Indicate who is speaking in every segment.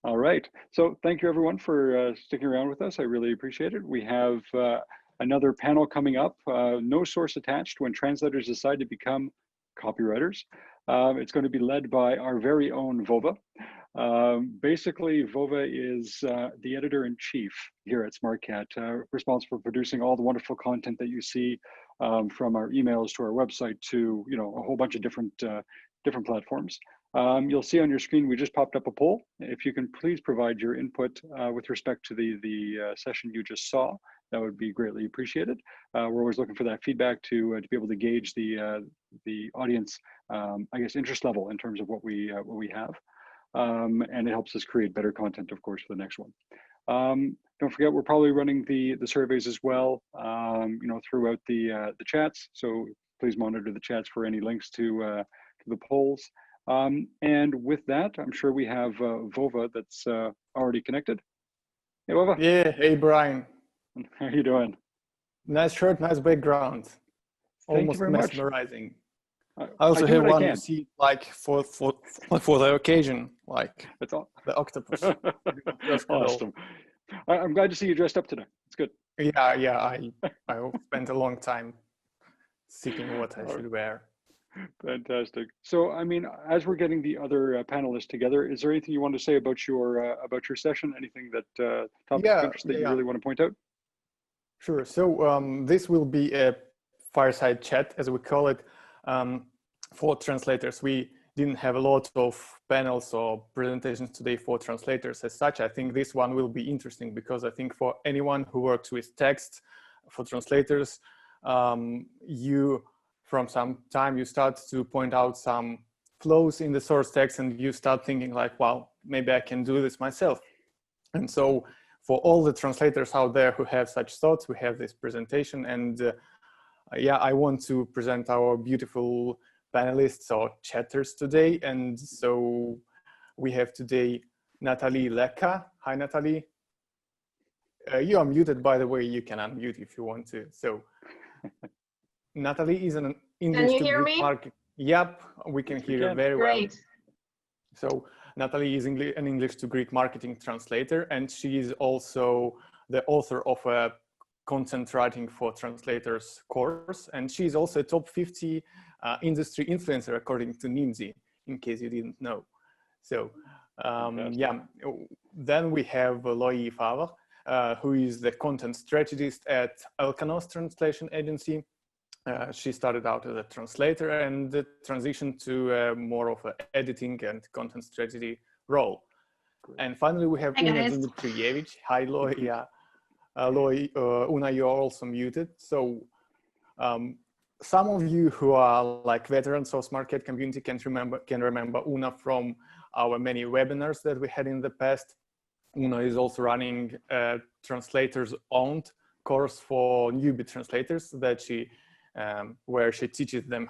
Speaker 1: All right. So thank you everyone for sticking around with us. I really appreciate it. We have another panel coming up, no source attached when translators decide to become copywriters. It's going to be led by our very own Vova. Basically, Vova is the editor-in-chief here at Smartcat, responsible for producing all the wonderful content that you see from our emails to our website to a whole bunch of different platforms. You'll see on your screen we just popped up a poll. If you can please provide your input with respect to the session you just saw, that would be greatly appreciated. We're always looking for that feedback to be able to gauge the audience, I guess, interest level in terms of what we have. And it helps us create better content, of course, for the next one. Don't forget, we're probably running the surveys as well, throughout the chats. So please monitor the chats for any links to the polls. And with that, I'm sure we have Vova that's already connected. Hey, Vova.
Speaker 2: Yeah. Hey, Brian.
Speaker 1: How are you doing?
Speaker 2: Nice shirt, nice background.
Speaker 1: Thank you very
Speaker 2: mesmerizing.
Speaker 1: much.
Speaker 2: I also have one seat, like for the occasion, like
Speaker 1: that's all.
Speaker 2: The octopus.
Speaker 1: Awesome. I'm glad to see you dressed up today. It's good.
Speaker 2: Yeah. I spent a long time seeking what I should wear.
Speaker 1: Fantastic. So, I mean, as we're getting the other panelists together, is there anything you want to say about your session? Anything that topic of interest that you really want to point out?
Speaker 2: Sure. So this will be a fireside chat, as we call it, for translators. We didn't have a lot of panels or presentations today for translators as such. I think this one will be interesting because I think for anyone who works with text for translators, from some time you start to point out some flows in the source text and you start thinking like, wow, maybe I can do this myself. And so for all the translators out there who have such thoughts, we have this presentation. And I want to present our beautiful panelists or chatters today. And so we have today Natali Lekka. Hi, Natali. You are muted, by the way. You can unmute if you want to. So Natali is an English
Speaker 3: Can you hear me?
Speaker 2: Yep, we can hear you very well.
Speaker 3: Great.
Speaker 2: So Natali is an English to Greek marketing translator, and she is also the author of a content writing for translators course, and she's also a top 50 industry influencer according to Nimdzi, in case you didn't know. So then we have Loie Favre, who is the content strategist at Alconost translation agency. She started out as a translator and transitioned to more of an editing and content strategy role. Great. And finally, we have Una Dimitrijevic. Hi, Loie. Yeah. Loie, Una, you are also muted. So some of you who are like veterans of Smartcat community can remember Una from our many webinars that we had in the past. Una is also running a translators-owned course for newbie translators that where she teaches them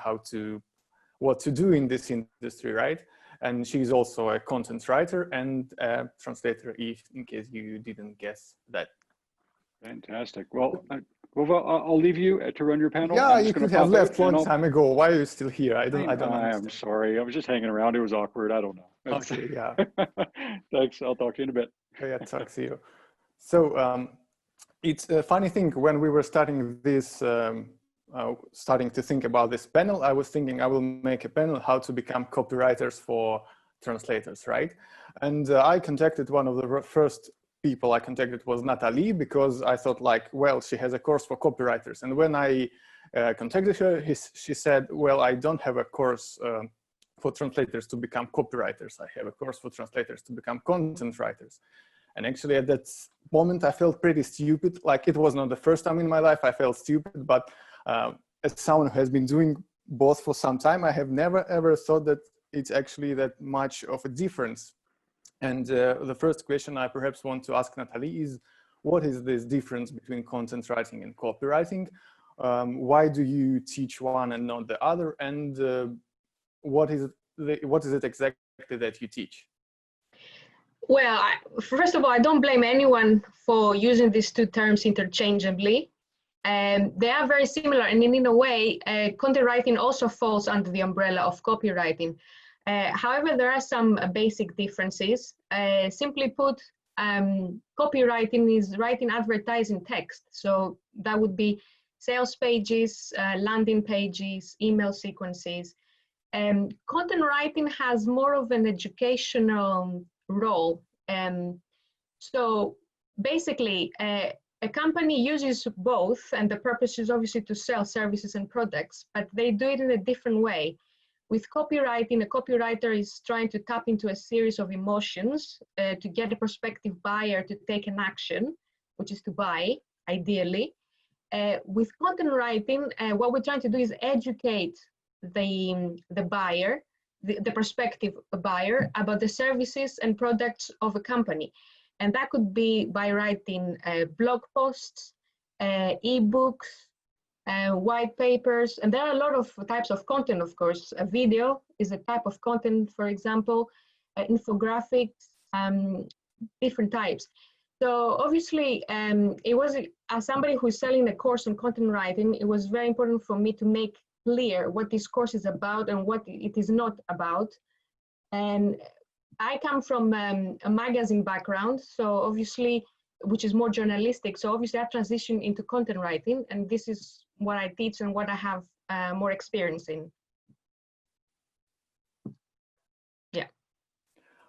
Speaker 2: what to do in this industry, right? And she's also a content writer and a translator, in case you didn't guess that.
Speaker 1: Fantastic. Well, Vova, I'll leave you to run your panel.
Speaker 2: Yeah, you could have left long time ago. Why are you still here? I don't understand.
Speaker 1: I'm sorry. I was just hanging around. It was awkward. I don't know.
Speaker 2: Okay, yeah.
Speaker 1: Thanks. I'll talk to you in a bit.
Speaker 2: Yeah, talk to you. So it's a funny thing. When we were starting this, starting to think about this panel, I was thinking I will make a panel how to become copywriters for translators, right? And I contacted one of the first people I contacted was Natali, because I thought like, well, she has a course for copywriters. And when I contacted her, she said, well, I don't have a course for translators to become copywriters. I have a course for translators to become content writers. And actually at that moment, I felt pretty stupid. Like it was not the first time in my life I felt stupid, but as someone who has been doing both for some time, I have never ever thought that it's actually that much of a difference. And the first question I perhaps want to ask Natali is, what is this difference between content writing and copywriting? Why do you teach one and not the other? And what is it exactly that you teach?
Speaker 3: Well, first of all, I don't blame anyone for using these two terms interchangeably. They are very similar, and in a way, content writing also falls under the umbrella of copywriting. However, there are some basic differences. Simply put, copywriting is writing advertising text. So that would be sales pages, landing pages, email sequences. Content writing has more of an educational role. So basically, a company uses both, and the purpose is obviously to sell services and products, but they do it in a different way. With copywriting, a copywriter is trying to tap into a series of emotions to get a prospective buyer to take an action, which is to buy, ideally. With content writing, what we're trying to do is educate the buyer, the prospective buyer, about the services and products of a company. And that could be by writing blog posts, ebooks, white papers, and there are a lot of types of content, of course. A video is a type of content, for example, infographics, different types. So obviously, it was, as somebody who's selling a course on content writing, it was very important for me to make clear what this course is about and what it is not about. And I come from a magazine background, so obviously, which is more journalistic. So obviously I transitioned into content writing, and this is what I teach and what I have more experience in. Yeah.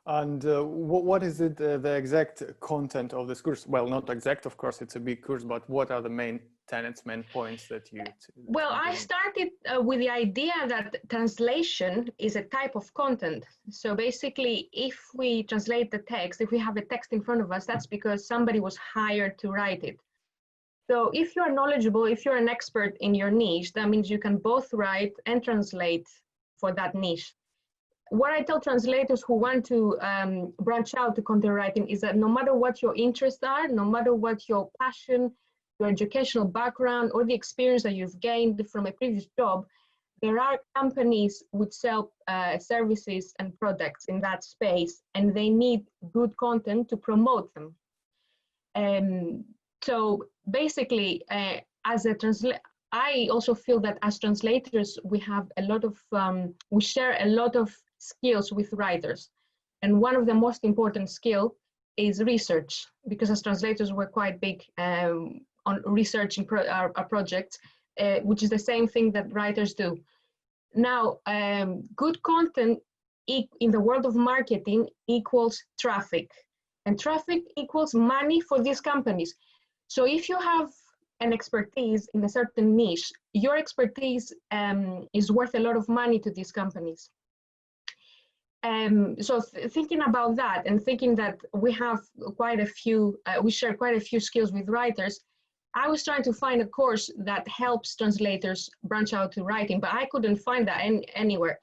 Speaker 2: And what is it, the exact content of this course? Well, not exact, of course, it's a big course, but what are the main tenets, main points that you...
Speaker 3: Well, I started with the idea that translation is a type of content. So basically, if we translate the text, if we have a text in front of us, that's because somebody was hired to write it. So if you're knowledgeable, if you're an expert in your niche, that means you can both write and translate for that niche. What I tell translators who want to branch out to content writing is that no matter what your interests are, no matter what your passion, your educational background, or the experience that you've gained from a previous job, there are companies which sell services and products in that space, and they need good content to promote them. So basically, as a translator, I also feel that as translators, we have a lot of, we share a lot of skills with writers. And one of the most important skills is research, because as translators, we're quite big on researching our projects, which is the same thing that writers do. Now, good content in the world of marketing equals traffic, and traffic equals money for these companies. So if you have an expertise in a certain niche, your expertise is worth a lot of money to these companies. So thinking about that and thinking that we have quite a few, we share quite a few skills with writers, I was trying to find a course that helps translators branch out to writing, but I couldn't find that anywhere.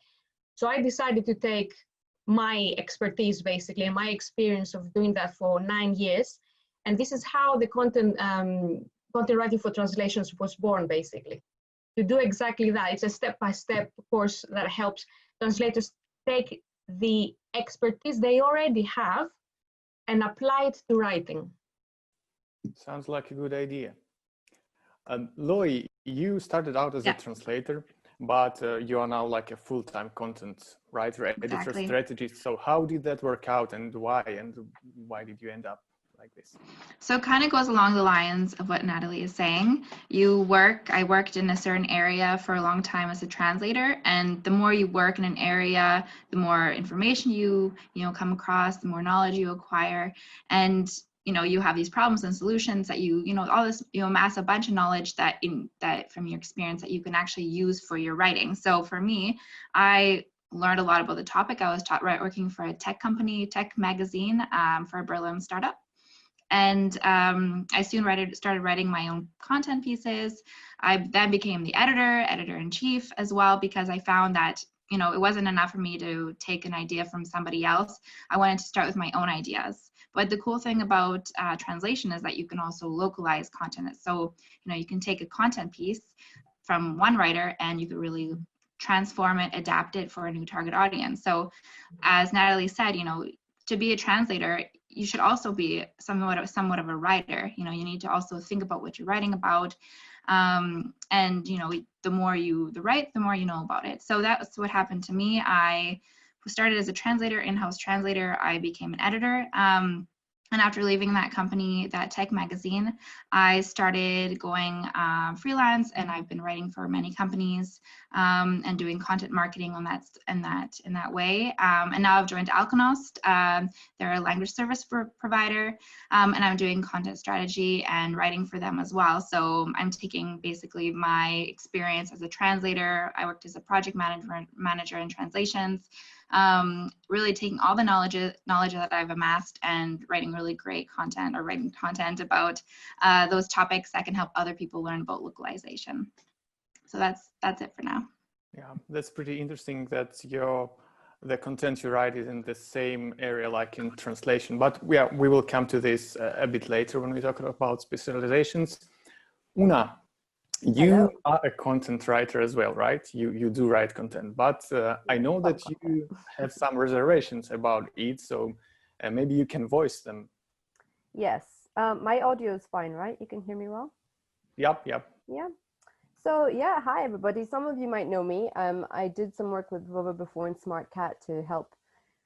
Speaker 3: So I decided to take my expertise, basically, and my experience of doing that for 9 years. And this is how the content writing for translations was born, basically. To do exactly that. It's a step-by-step course that helps translators take the expertise they already have and apply it to writing.
Speaker 2: Sounds like a good idea. Loie, you started out as a translator, but you are now like a full-time content writer, editor, strategist. So how did that work out, and why did you end up like this?
Speaker 4: So it kind of goes along the lines of what Natali is saying. I worked in a certain area for a long time as a translator, and the more you work in an area, the more information you come across, the more knowledge you acquire, and you have these problems and solutions that all this amass a bunch of knowledge that from your experience that you can actually use for your writing. So for me, I learned a lot about the topic. I was working for a tech company, tech magazine, for a Berlin startup. And I soon started writing my own content pieces. I then became the editor-in-chief as well, because I found that it wasn't enough for me to take an idea from somebody else. I wanted to start with my own ideas. But the cool thing about translation is that you can also localize content. So you can take a content piece from one writer and you can really transform it, adapt it for a new target audience. So as Natali said, to be a translator, you should also be somewhat of a writer. You need to also think about what you're writing about. And the more you write, the more you know about it. So that's what happened to me. I started as a translator, in-house translator. I became an editor. And after leaving that company, that tech magazine, I started going freelance, and I've been writing for many companies and doing content marketing on that in that way. And now I've joined Alconost. They're a language service provider, and I'm doing content strategy and writing for them as well. So I'm taking basically my experience as a translator. I worked as a project manager in translations. Really taking all the knowledge that I've amassed and writing really great content, or writing content about those topics that can help other people learn about localization. So that's it for now.
Speaker 2: Yeah, that's pretty interesting that the content you write is in the same area like in translation. But yeah, we will come to this a bit later when we talk about specializations. Una, you are a content writer as well, right? You do write content, but I know that you have some reservations about it, so maybe you can voice them.
Speaker 5: Yes, my audio is fine, right? You can hear me well?
Speaker 2: Yep.
Speaker 5: Yeah. So yeah, hi everybody. Some of you might know me. I did some work with Vova before in Smartcat to help,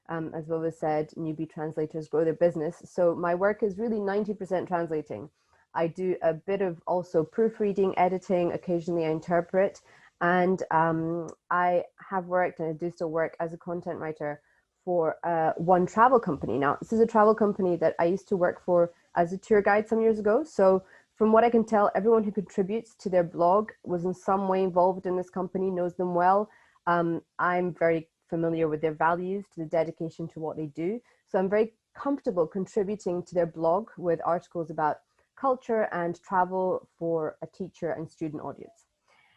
Speaker 5: as Vova said, newbie translators grow their business. So my work is really 90% translating. I do a bit of also proofreading, editing, occasionally I interpret, and I have worked, and I do still work as a content writer for one travel company. Now, this is a travel company that I used to work for as a tour guide some years ago. So from what I can tell, everyone who contributes to their blog was in some way involved in this company, knows them well. I'm very familiar with their values, to the dedication to what they do. So I'm very comfortable contributing to their blog with articles about culture and travel for a teacher and student audience.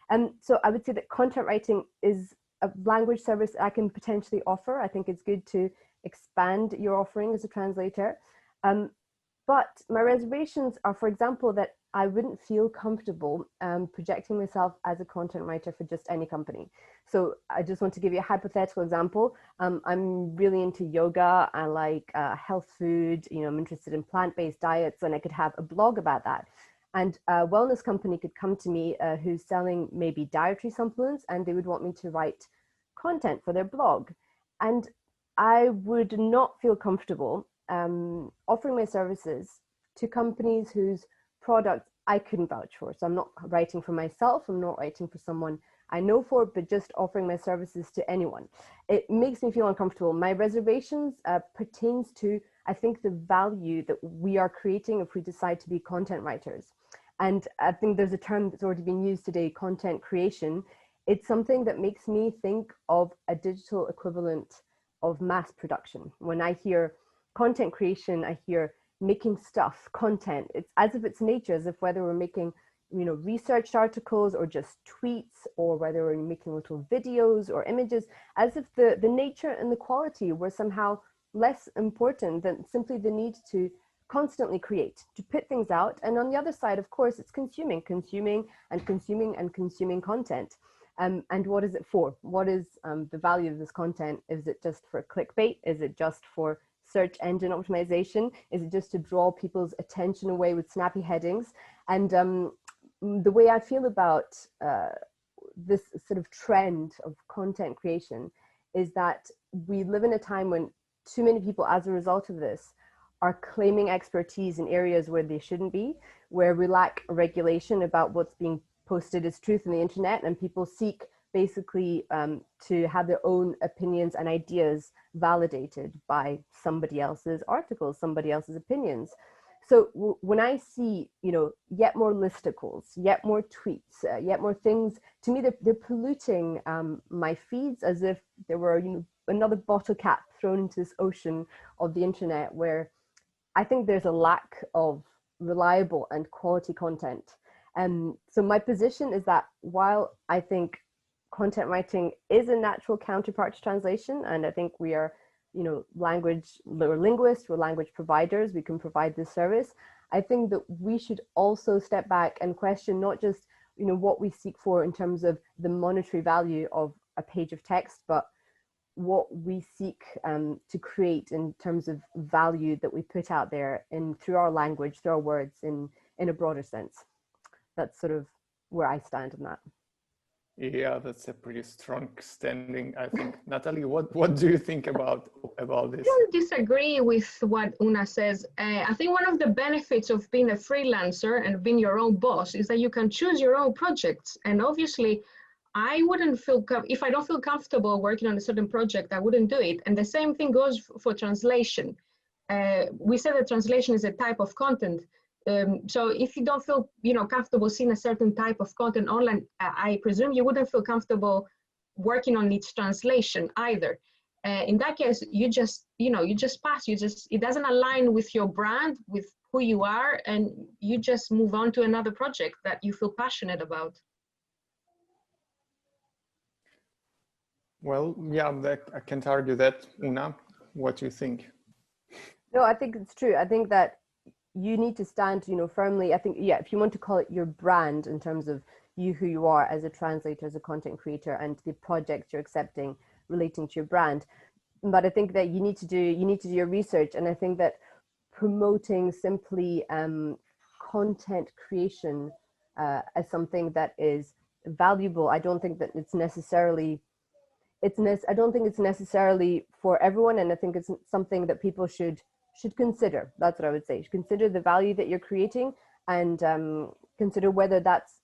Speaker 5: And so I would say that content writing is a language service I can potentially offer. I think it's good to expand your offering as a translator. But my reservations are, for example, that I wouldn't feel comfortable projecting myself as a content writer for just any company. So I just want to give you a hypothetical example. I'm really into yoga. I like health food. You know, I'm interested in plant-based diets, and I could have a blog about that. And a wellness company could come to me who's selling maybe dietary supplements, and they would want me to write content for their blog. And I would not feel comfortable offering my services to companies whose products I couldn't vouch for. So I'm not writing for myself, I'm not writing for someone I know for, but just offering my services to anyone. It makes me feel uncomfortable. My reservations pertains to, I think, the value that we are creating if we decide to be content writers. And I think there's a term that's already been used today, content creation. It's something that makes me think of a digital equivalent of mass production. When I hear content creation, I hear making stuff, content. It's as if it's nature, as if whether we're making, you know, researched articles or just tweets, or whether we're making little videos or images, as if the nature and the quality were somehow less important than simply the need to constantly create, to put things out. And on the other side, of course, it's consuming content. And what is it for? What is the value of this content? Is it just for clickbait? Is it just for search engine optimization? Is it just to draw people's attention away with snappy headings? And the way I feel about this sort of trend of content creation is that we live in a time when too many people, as a result of this, are claiming expertise in areas where they shouldn't be, where we lack regulation about what's being posted as truth on the internet, and people seek basically to have their own opinions and ideas validated by somebody else's articles, somebody else's opinions. So when I see, you know, yet more listicles, yet more tweets, yet more things, to me, they're polluting my feeds as if there were, you know, another bottle cap thrown into this ocean of the internet, where I think there's a lack of reliable and quality content. So my position is that while I think content writing is a natural counterpart to translation, and I think we are, you know, we're linguists, we're language providers, we can provide this service, I think that we should also step back and question not just, you know, what we seek for in terms of the monetary value of a page of text, but what we seek to create in terms of value that we put out there through our language, through our words, in a broader sense. That's sort of where I stand on that.
Speaker 2: Yeah, that's a pretty strong standing, I think. Natali, what do you think about this?
Speaker 3: I don't disagree with what Una says. I think one of the benefits of being a freelancer and being your own boss is that you can choose your own projects. And obviously, I wouldn't feel, if I don't feel comfortable working on a certain project, I wouldn't do it. And the same thing goes for translation. We said that translation is a type of content. So if you don't feel, comfortable seeing a certain type of content online, I presume you wouldn't feel comfortable working on its translation either. In that case, you just pass. It doesn't align with your brand, with who you are, and you just move on to another project that you feel passionate about.
Speaker 2: Well, yeah, I can't argue that. Una, what do you think?
Speaker 5: No, I think it's true. I think that you need to stand, firmly. I think, yeah, if you want to call it your brand in terms of you, who you are as a translator, as a content creator, and the projects you're accepting relating to your brand. But I think that you need to do your research. And I think that promoting simply content creation as something that is valuable, I don't think that it's necessarily I don't think it's necessarily for everyone, and I think it's something that people should consider. That's what I would say. Consider the value that you're creating, and consider whether that's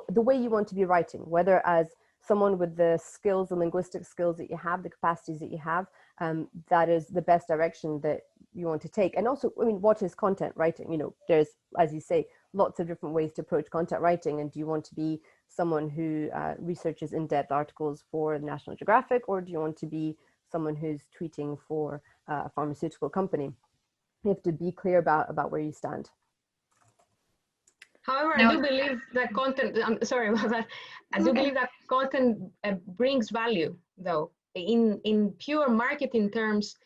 Speaker 5: the way you want to be writing, whether as someone with the skills, the linguistic skills that you have, the capacities that you have, that is the best direction that you want to take. And also, I mean, what is content writing? There's, as you say, lots of different ways to approach content writing. And do you want to be someone who researches in-depth articles for National Geographic, or do you want to be someone who's tweeting for a pharmaceutical company? You have to be clear about where you stand.
Speaker 3: However, I do believe that content, I'm sorry about that. I do believe that content brings value, though. In pure marketing terms,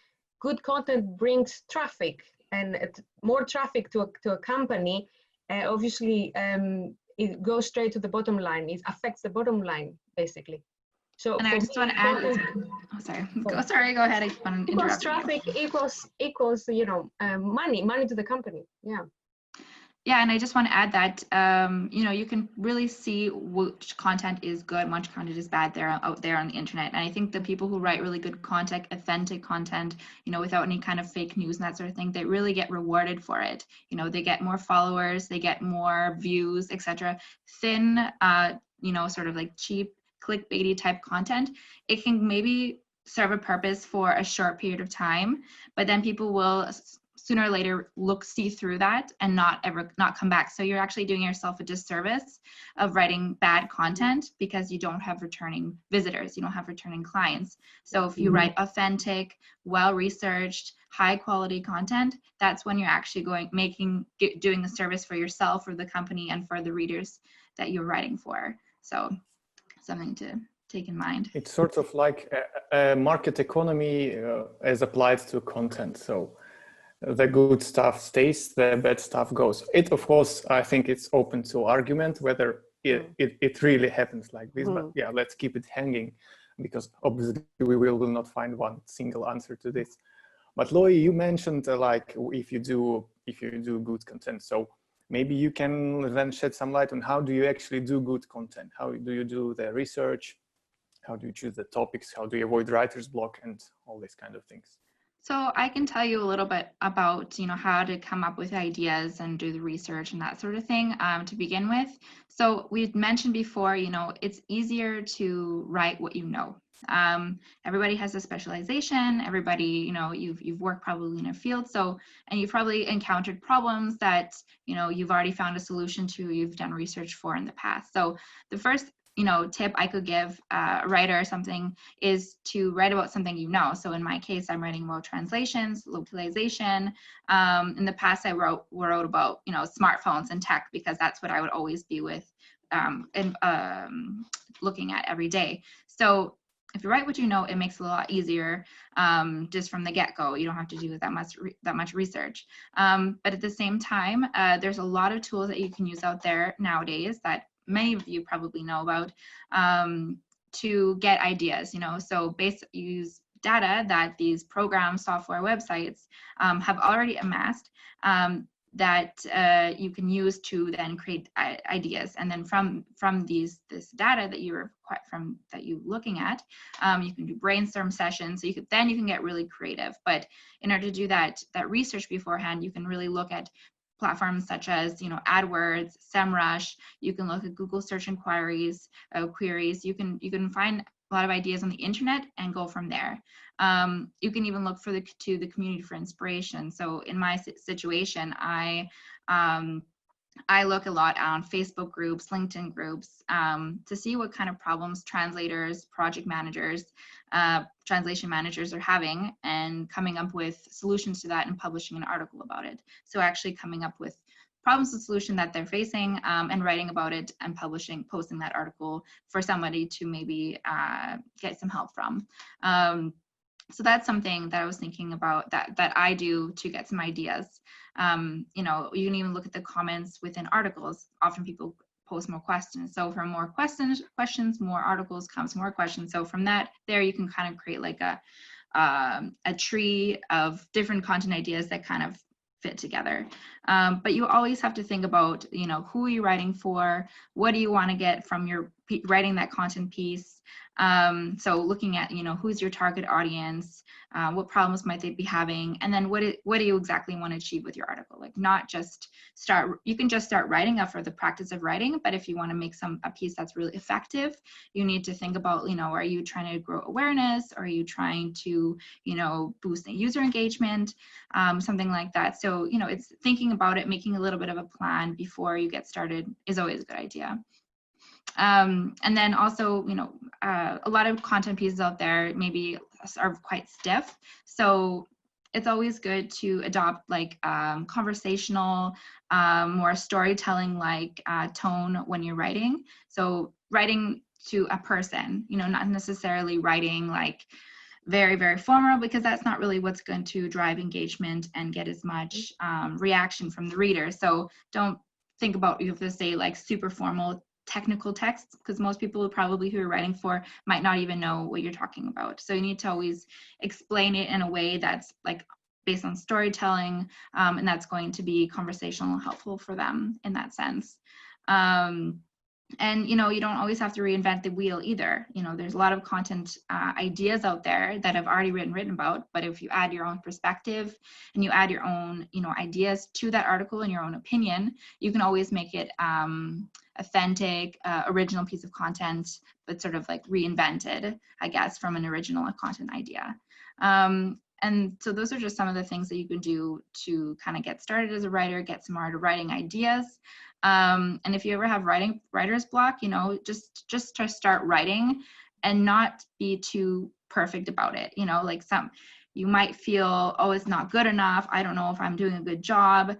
Speaker 3: good content brings traffic, and more traffic to a company, obviously, it goes straight to the bottom line. It affects the bottom line, basically. So,
Speaker 4: and I just want to add, sorry, go ahead. I want to interrupt.
Speaker 3: Traffic equals money to the company.
Speaker 4: Yeah, and I just want to add that you can really see which content is good, which content is bad out there on the internet. And I think the people who write really good content, authentic content, without any kind of fake news and that sort of thing, they really get rewarded for it. They get more followers, they get more views, etc. Thin, sort of like cheap, clickbaity type content, it can maybe serve a purpose for a short period of time, but then people will sooner or later see through that and not come back. So you're actually doing yourself a disservice of writing bad content because you don't have returning visitors, you don't have returning clients. So if you write authentic, well-researched, high quality content, that's when you're actually doing the service for yourself or the company and for the readers that you're writing for. So something to take in mind.
Speaker 2: It's sort of like a market economy as applied to content. So the good stuff stays, the bad stuff goes. It, of course, I think it's open to argument whether it really happens like this, but yeah, let's keep it hanging, because obviously we will not find one single answer to this. But Loie, you mentioned like if you do good content, so maybe you can then shed some light on how do you actually do good content? How do you do the research? How do you choose the topics? How do you avoid writer's block and all these kind of things?
Speaker 4: So I can tell you a little bit about, how to come up with ideas and do the research and that sort of thing to begin with. So we've mentioned before, it's easier to write what you know. Everybody has a specialization. Everybody, you've worked probably in a field. So, and you've probably encountered problems that, you've already found a solution to, you've done research for in the past. So the first tip I could give a writer or something is to write about something you know. So in my case, I'm writing about translations, localization. In the past, I wrote about smartphones and tech, because that's what I would always be with looking at every day. So if you write what you know, it makes it a lot easier just from the get-go. You don't have to do that much research. But at the same time, there's a lot of tools that you can use out there nowadays that many of you probably know about to get ideas, so use data that these programs, software, websites have already amassed. that you can use to then create ideas. And then from this data that you're looking at, you can do brainstorm sessions. So you can get really creative. But in order to do that research beforehand, you can really look at platforms such as, you know, AdWords, SEMrush. You can look at Google search inquiries, queries. You can find a lot of ideas on the internet and go from there. You can even look to the community for inspiration. So in my situation, I look a lot on Facebook groups, LinkedIn groups, to see what kind of problems translators, project managers, translation managers are having, and coming up with solutions to that and publishing an article about it. So actually coming up with problems and solution that they're facing, and writing about it and posting that article for somebody to maybe get some help from. So that's something that I was thinking about that I do to get some ideas. You know, you can even look at the comments within articles. Often people post more questions. So from more questions, more articles comes more questions. So from there you can kind of create like a tree of different content ideas that kind of fit together. But you always have to think about, you know, who are you writing for? What do you want to get from your writing that content piece? So looking at, you know, who's your target audience? What problems might they be having? And then what do you exactly want to achieve with your article? Like, not just you can just start writing up for the practice of writing, but if you want to make a piece that's really effective, you need to think about, you know, are you trying to grow awareness? Or are you trying to, you know, boost user engagement? Something like that. So, you know, it's thinking about it, making a little bit of a plan before you get started is always a good idea. And then also, you know, a lot of content pieces out there maybe are quite stiff. So it's always good to adopt like conversational, more storytelling like tone when you're writing. So writing to a person, you know, not necessarily writing like very, very formal, because that's not really what's going to drive engagement and get as much reaction from the reader. So don't think about, you have to say like super formal technical texts, because most people probably who you're writing for might not even know what you're talking about. So you need to always explain it in a way that's like based on storytelling, and that's going to be conversational and helpful for them in that sense. And, you know, you don't always have to reinvent the wheel either. You know, there's a lot of content ideas out there that have already written about, but if you add your own perspective and you add your own, you know, ideas to that article and your own opinion, you can always make it authentic, original piece of content, but sort of like reinvented, I guess, from an original content idea. And so those are just some of the things that you can do to kind of get started as a writer, get some more writing ideas. And if you ever have writer's block, you know, just to start writing and not be too perfect about it. You know, like you might feel, oh, it's not good enough. I don't know if I'm doing a good job.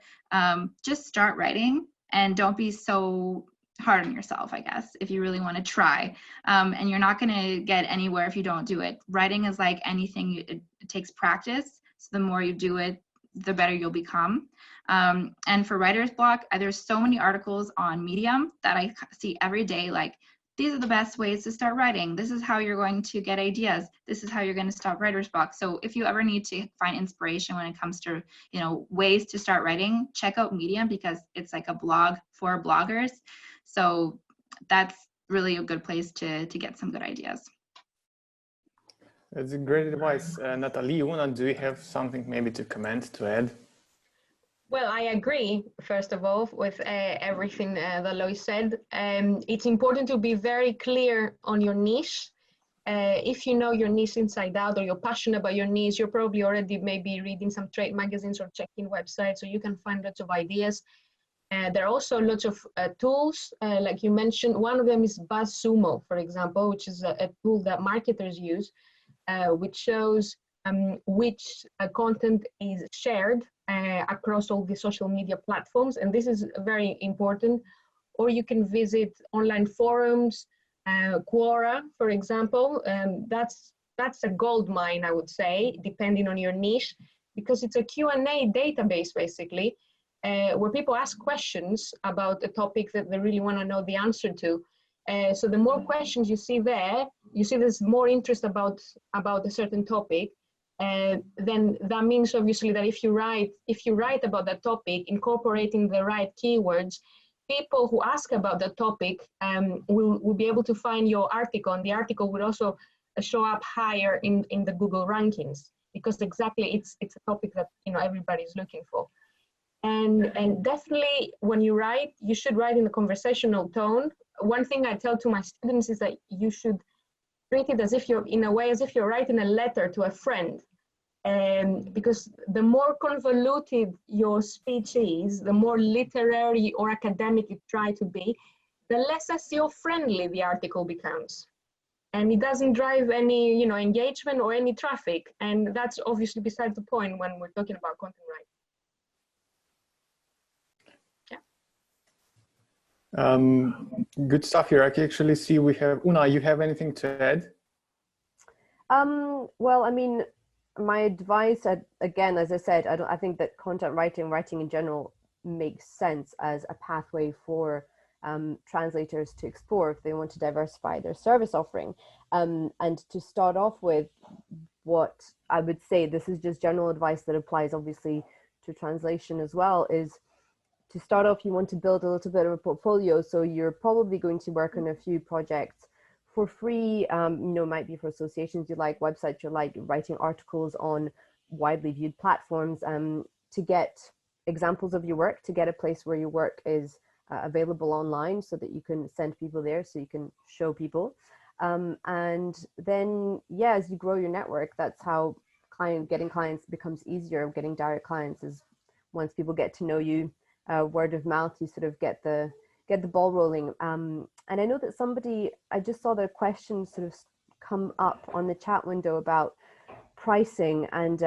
Speaker 4: Just start writing and don't be so hard on yourself, I guess, if you really want to try. And you're not going to get anywhere if you don't do it. Writing is like anything, it takes practice. So the more you do it, the better you'll become. And for writer's block, there's so many articles on Medium that I see every day, like, these are the best ways to start writing. This is how you're going to get ideas. This is how you're going to stop writer's block. So if you ever need to find inspiration when it comes to, you know, ways to start writing, check out Medium, because it's like a blog for bloggers. So that's really a good place to get some good ideas.
Speaker 2: That's a great advice. Natali, do you have something maybe to comment, to add?
Speaker 3: Well, I agree, first of all, with everything that Loie said. It's important to be very clear on your niche. If you know your niche inside out, or you're passionate about your niche, you're probably already maybe reading some trade magazines or checking websites, so you can find lots of ideas. There are also lots of tools, like you mentioned. One of them is BuzzSumo, for example, which is a tool that marketers use, which shows which content is shared across all the social media platforms, and this is very important. Or you can visit online forums, Quora, for example. That's a gold mine, I would say, depending on your niche, because it's a Q&A database, basically, where people ask questions about a topic that they really want to know the answer to. So the more questions you see there, you see there's more interest about a certain topic. then that means obviously that if you write about that topic, incorporating the right keywords, people who ask about the topic will be able to find your article, and the article will also show up higher in the Google rankings, because exactly it's a topic that everybody's looking for. And definitely when you write, you should write in a conversational tone. One thing I tell to my students is that you should treat it as if you're writing a letter to a friend. Because the more convoluted your speech is, the more literary or academic you try to be, the less SEO friendly the article becomes. And it doesn't drive any engagement or any traffic. And that's obviously beside the point when we're talking about content writing.
Speaker 2: Good stuff here. I can actually see we have Una. You have anything to add?
Speaker 5: Well, I mean, my advice, again, as I said, I think that content writing in general makes sense as a pathway for translators to explore if they want to diversify their service offering. And to start off with, what I would say, this is just general advice that applies obviously to translation as well, is to start off, you want to build a little bit of a portfolio. So you're probably going to work on a few projects for free, might be for associations you like, websites you like, writing articles on widely viewed platforms, to get examples of your work, to get a place where your work is available online so that you can send people there, so you can show people. And then, as you grow your network, that's how getting clients becomes easier. Getting direct clients is once people get to know you, word of mouth, you sort of get the ball rolling. And I know that I just saw the question sort of come up on the chat window about pricing, and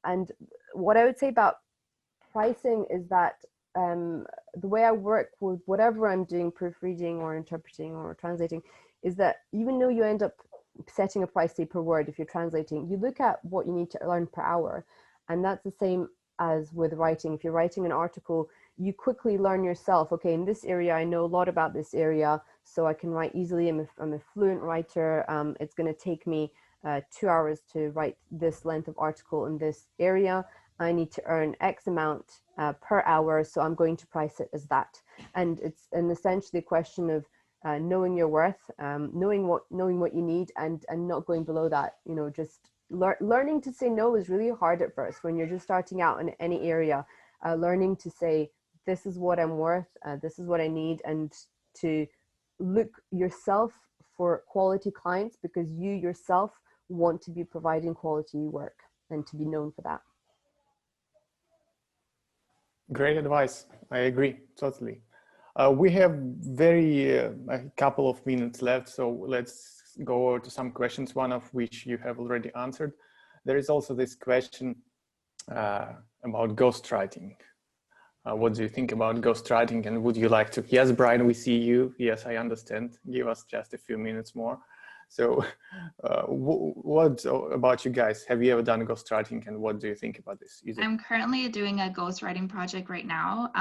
Speaker 5: and what I would say about pricing is that the way I work with whatever I'm doing, proofreading or interpreting or translating, is that even though you end up setting a price, say, per word, if you're translating, you look at what you need to earn per hour. And that's the same as with writing. If you're writing an article, you quickly learn yourself, okay, in this area, I know a lot about this area, so I can write easily. I'm a fluent writer. It's going to take me 2 hours to write this length of article in this area. I need to earn X amount per hour, so I'm going to price it as that. And it's essentially a question of knowing your worth, knowing what you need, and not going below that. Just learning to say no is really hard at first when you're just starting out in any area. Learning to say, this is what I'm worth, this is what I need, and to look yourself for quality clients, because you yourself want to be providing quality work and to be known for that.
Speaker 2: Great advice. I agree totally. We have a couple of minutes left, so let's go over to some questions, one of which you have already answered. There is also this question about ghostwriting. What do you think about ghostwriting, and would you like to? Yes, Brian, we see you. Yes, I understand. Give us just a few minutes more. So what about you guys? Have you ever done ghostwriting, and what do you think about this?
Speaker 4: I'm currently doing a ghostwriting project right now.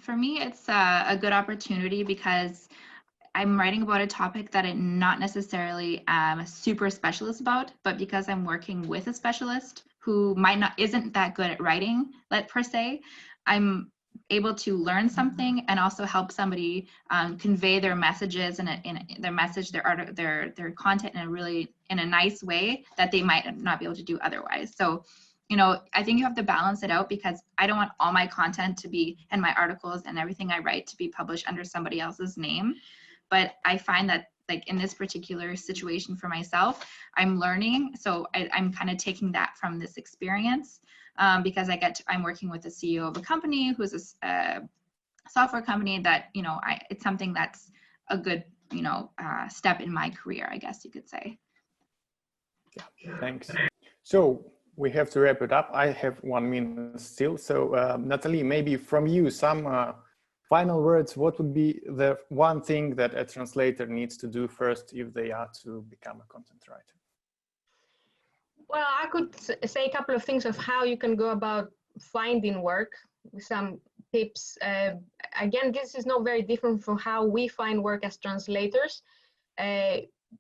Speaker 4: For me, it's a good opportunity because I'm writing about a topic that I'm not necessarily a super specialist about, but because I'm working with a specialist who isn't that good at writing, per se, I'm able to learn something and also help somebody convey their messages and their message, their content in a nice way that they might not be able to do otherwise. So, I think you have to balance it out, because I don't want all my content to be, and my articles and everything I write, to be published under somebody else's name. But I find that, like, in this particular situation for myself, I'm learning. So I'm kind of taking that from this experience, because I'm working with the CEO of a company who's a software company that, it's something that's a good, step in my career, I guess you could say.
Speaker 2: Yeah, thanks. So we have to wrap it up. I have 1 minute still. So Natali, maybe from you, some final words. What would be the one thing that a translator needs to do first if they are to become a content writer?
Speaker 3: Well, I could say a couple of things of how you can go about finding work, with some tips. Again, this is not very different from how we find work as translators.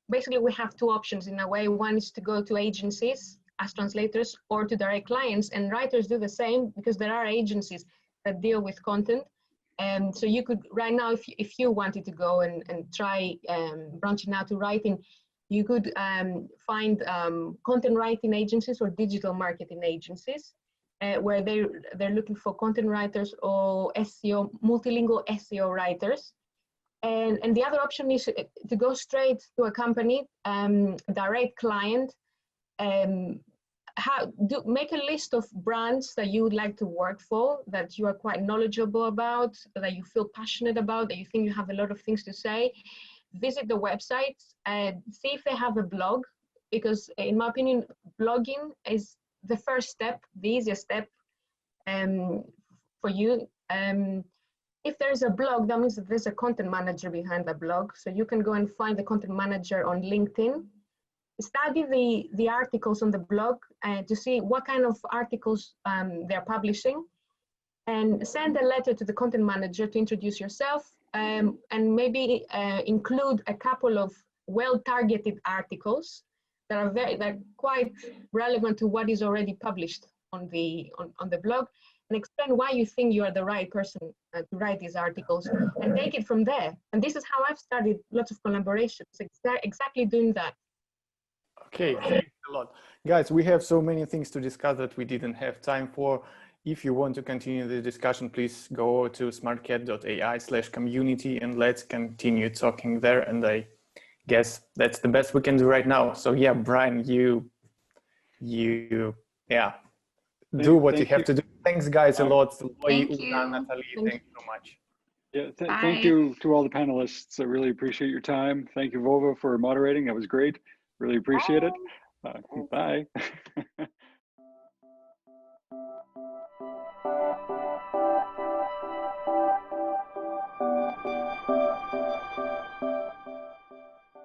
Speaker 3: Basically, we have two options in a way. One is to go to agencies as translators or to direct clients, and writers do the same because there are agencies that deal with content. So you could, right now, if you wanted to go and try branching out to writing, you could find content writing agencies or digital marketing agencies where they're looking for content writers or SEO, multilingual SEO writers. And the other option is to go straight to a company, direct client, make a list of brands that you would like to work for, that you are quite knowledgeable about, that you feel passionate about, that you think you have a lot of things to say. Visit the websites and see if they have a blog, because in my opinion, blogging is the first step, the easiest step for you. If there's a blog, that means that there's a content manager behind the blog. So you can go and find the content manager on LinkedIn. Study the articles on the blog to see what kind of articles they're publishing, and send a letter to the content manager to introduce yourself, and maybe include a couple of well-targeted articles that are quite relevant to what is already published on the blog, and explain why you think you are the right person to write these articles, and take it from there. And this is how I've started lots of collaborations, exactly doing that.
Speaker 2: Okay, thanks a lot. Guys, we have so many things to discuss that we didn't have time for. If you want to continue the discussion, please go to smartcat.ai/community and let's continue talking there. And I guess that's the best we can do right now. So yeah, Brian, you do what you have to do. Thanks guys a lot. Loie, Natali, thank you so much.
Speaker 1: Yeah, thank you to all the panelists. I really appreciate your time. Thank you, Vova, for moderating. That was great. Really appreciate it. Bye.